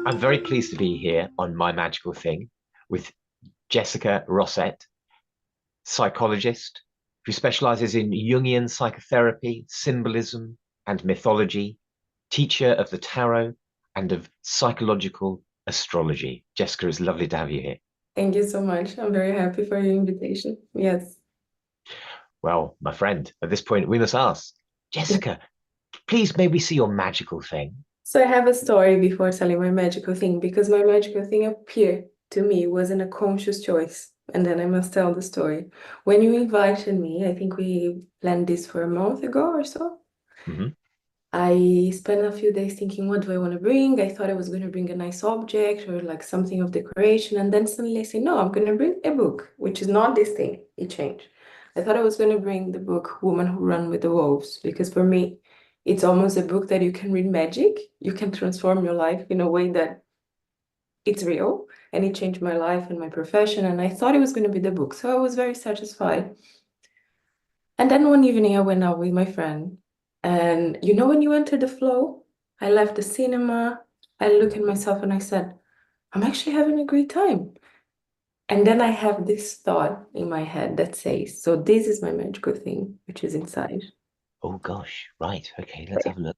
I'm very pleased to be here on My Magical Thing with Jessica Rossett, psychologist who specializes in Jungian psychotherapy, symbolism, and mythology, teacher of the tarot and of psychological astrology. Jessica, it's lovely to have you here. Thank you so much. I'm very happy for your invitation. Yes. Well, my friend, at this point, we must ask, Jessica, please may we see your magical thing? So I have a story before telling my magical thing because my magical thing appeared to me wasn't a conscious choice. And then I must tell the story. When you invited me, I think we planned this for a month ago or so. Mhm. I spent a few days thinking, what do I want to bring? I thought I was going to bring a nice object or like something of decoration. And then suddenly I say, no, I'm going to bring a book, which is not this thing. It changed. I thought I was going to bring the book Woman Who Run with the Wolves because for me, it's almost a book that you can read magic. You can transform your life in a way that it's real. And it changed my life and my profession. And I thought it was going to be the book. So I was very satisfied. And then one evening I went out with my friend. And you know when you enter the flow, I left the cinema, I look at myself and I said, I'm actually having a great time. And then I have this thought in my head that says, so this is my magical thing, which is inside. Oh gosh, right. Okay, let's have a look.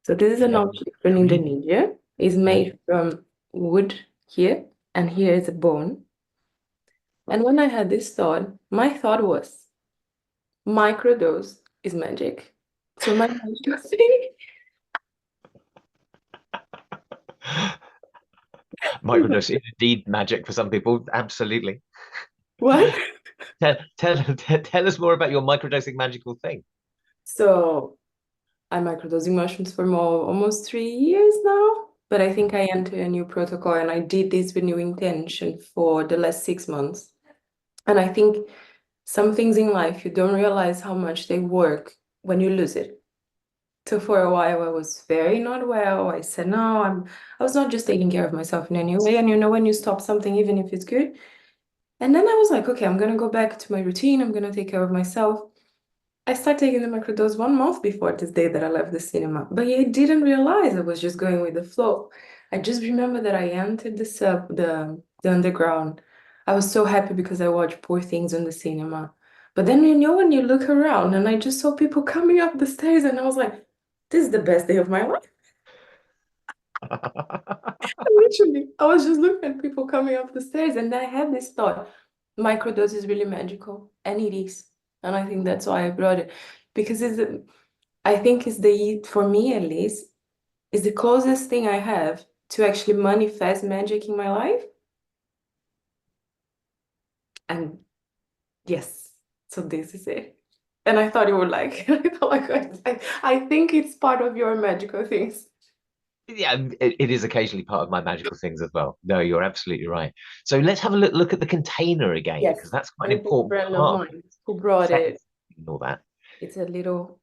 So this is an Yeah, object from intriguing. Indonesia. It's Yeah. made from wood here, and here is a bone. And when I had this thought, my thought was, microdose is magic. So my magical thing. Microdose is indeed magic for some people. Absolutely. What? Tell us more about your microdosing magical thing. So I'm microdosing mushrooms for more almost 3 years now, but I think I entered a new protocol and I did this with new intention for the last 6 months. And I think some things in life you don't realize how much they work when you lose it. So for a while I was very not well. I said no, I was not just taking care of myself in any way. And you know when you stop something, even if it's good. And then I was like, okay, I'm gonna go back to my routine. I'm gonna take care of myself. I started taking the microdose 1 month before this day that I left the cinema, but I didn't realize I was just going with the flow. I just remember that I entered the underground. I was so happy because I watched Poor Things in the cinema. But then you know when you look around and I just saw people coming up the stairs and I was like, this is the best day of my life. Literally, I was just looking at people coming up the stairs and I had this thought, microdose is really magical, and it is. And I think that's why I brought it because I think it's for me at least, is the closest thing I have to actually manifest magic in my life. And yes, so this is it. And I thought you would like it. I thought I think it's part of your magical things. Yeah, it is occasionally part of my magical things as well. No, you're absolutely right. So let's have a look at the container again, Yes. because that's quite an And it's a important friend of part of mine who brought setting it. and all that. It's a little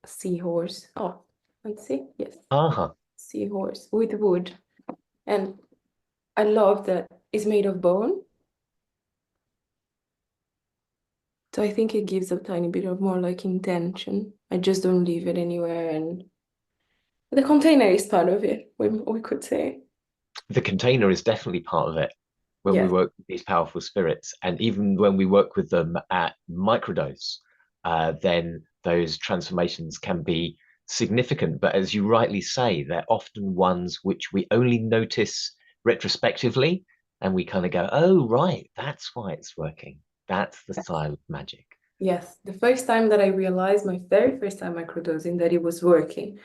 seahorse. Oh, let's see. Yes, Uh-huh. seahorse with wood. And I love that it's made of bone. So I think it gives a tiny bit of more like intention. I just don't leave it anywhere. And the container is part of it, we could say. The container is definitely part of it when we Yes, work with these powerful spirits. And even when we work with them at microdose, then those transformations can be significant. But as you rightly say, they're often ones which we only notice retrospectively, and we kind of go, oh, right, that's why it's working. That's the yes. style of magic. Yes. The first time that I realized, my very first time microdosing, that it was working,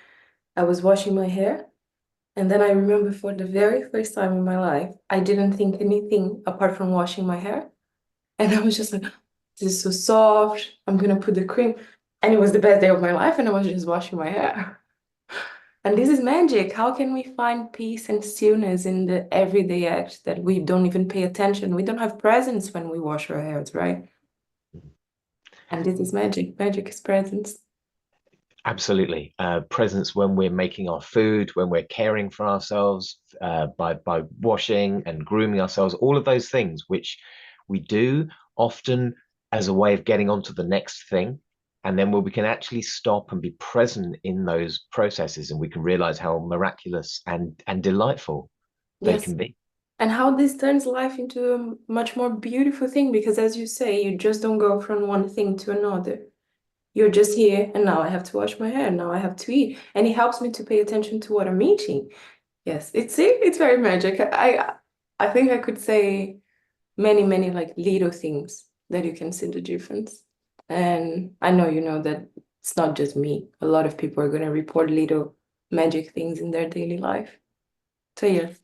I was washing my hair. And then I remember for the very first time in my life, I didn't think anything apart from washing my hair. And I was just like, this is so soft. I'm gonna put the cream. And it was the best day of my life, and I was just washing my hair. And this is magic. How can we find peace and stillness in the everyday act that we don't even pay attention? We don't have presence when we wash our hairs, right? And this is magic. Magic is presence. Absolutely. Presence when we're making our food, when we're caring for ourselves, by washing and grooming ourselves, all of those things which we do often as a way of getting on to the next thing. And then where we can actually stop and be present in those processes and we can realize how miraculous and delightful they Yes. can be. And how this turns life into a much more beautiful thing, because as you say, you just don't go from one thing to another. You're just here, and now I have to wash my hair, now I have to eat. And it helps me to pay attention to what I'm eating. Yes, it's very magic. I think I could say many, many like little things that you can see the difference. And I know you know that it's not just me. A lot of people are gonna report little magic things in their daily life. So yes.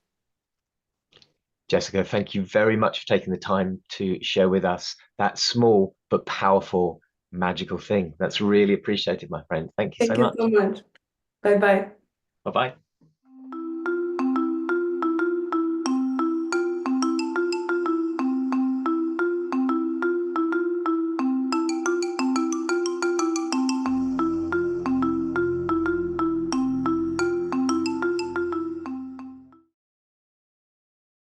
Jessica, thank you very much for taking the time to share with us that small but powerful magical thing. That's really appreciated, my friend. Thank you so Thank you much. so much. Bye bye. Bye bye.